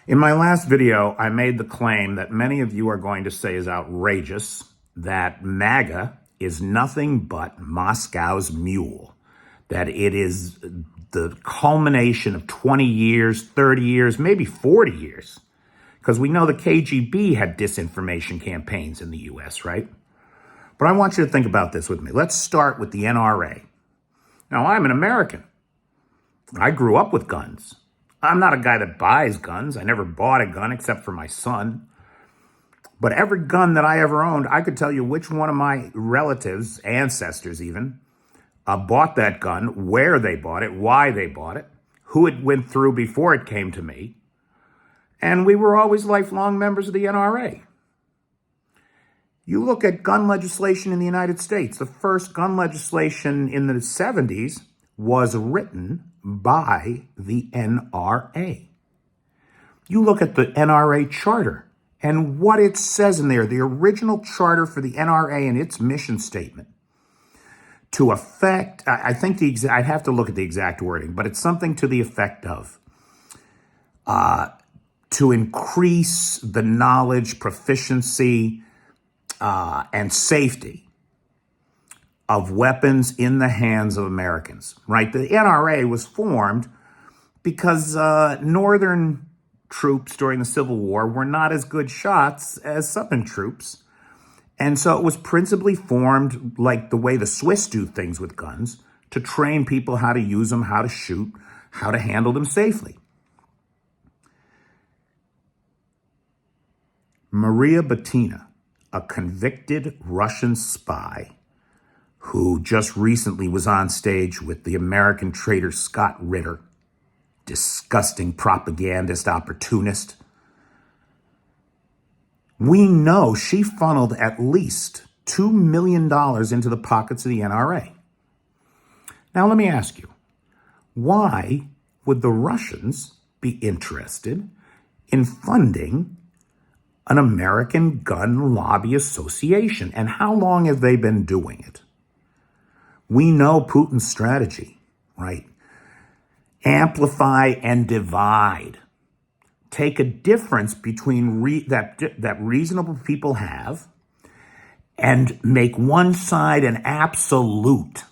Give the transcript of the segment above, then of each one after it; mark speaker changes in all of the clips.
Speaker 1: In my last video, I made the claim that many of you are going to say is outrageous, that MAGA is nothing but Moscow's mule, that it is the culmination of 20 years, 30 years, maybe 40 years, because we know the KGB had disinformation campaigns in the US, right? But I want you to think about this with me. Let's start with the NRA. Now, I'm an American. I grew up with guns. I'm not a guy that buys guns. I never bought a gun except for my son. But every gun that I ever owned, I could tell you which one of my relatives, ancestors even, bought that gun, where they bought it, why they bought it, who it went through before it came to me. And we were always lifelong members of the NRA. You look at gun legislation in the United States. The first gun legislation in the 70s was written by the NRA. You look at the NRA charter and what it says in there, the original charter for the NRA and its mission statement to affect, I think I'd have to look at the exact wording, but it's something to the effect of to increase the knowledge, proficiency, and safety of weapons in the hands of Americans, right? The NRA was formed because Northern troops during the Civil War were not as good shots as Southern troops. And so it was principally formed like the way the Swiss do things with guns, to train people how to use them, how to shoot, how to handle them safely. Maria Butina, a convicted Russian spy, who just recently was on stage with the American traitor Scott Ritter, disgusting propagandist, opportunist. We know she funneled at least $2 million into the pockets of the NRA. Now, let me ask you, why would the Russians be interested in funding an American gun lobby association? And how long have they been doing it? We know Putin's strategy, right? Amplify and divide. Take a difference between that reasonable people have and make one side an absolute.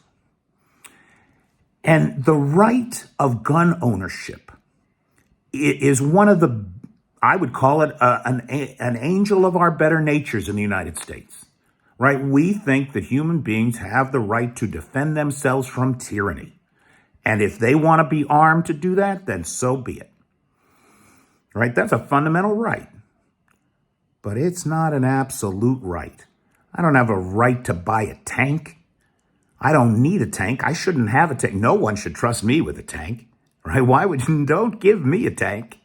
Speaker 1: And the right of gun ownership is one of the, I would call it an angel of our better natures in the United States. Right? We think that human beings have the right to defend themselves from tyranny. And if they want to be armed to do that, then so be it. Right? That's a fundamental right. But it's not an absolute right. I don't have a right to buy a tank. I don't need a tank. I shouldn't have a tank. No one should trust me with a tank. Right? Why would you? Don't give me a tank.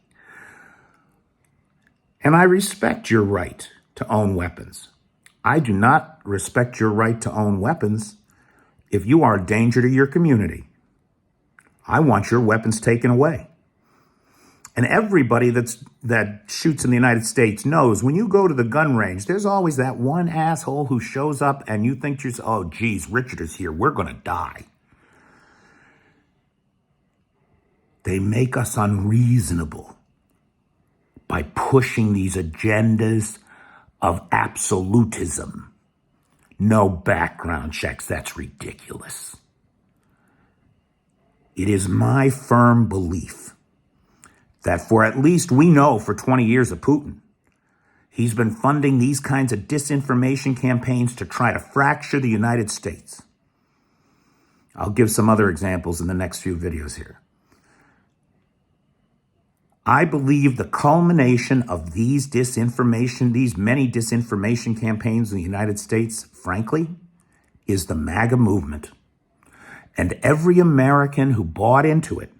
Speaker 1: And I respect your right to own weapons. I do not respect your right to own weapons if you are a danger to your community. I want your weapons taken away. And everybody that shoots in the United States knows when you go to the gun range, there's always that one asshole who shows up and you think oh, geez, Richard is here. We're going to die. They make us unreasonable by pushing these agendas of absolutism. No background checks. That's ridiculous. It is my firm belief that for at least, we know for 20 years of Putin, he's been funding these kinds of disinformation campaigns to try to fracture the United States. I'll give some other examples in the next few videos here. I believe the culmination of these many disinformation campaigns in the United States, frankly, is the MAGA movement. And every American who bought into it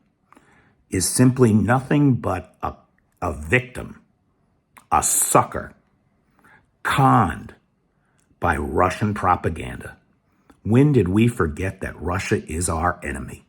Speaker 1: is simply nothing but a victim, a sucker, conned by Russian propaganda. When did we forget that Russia is our enemy?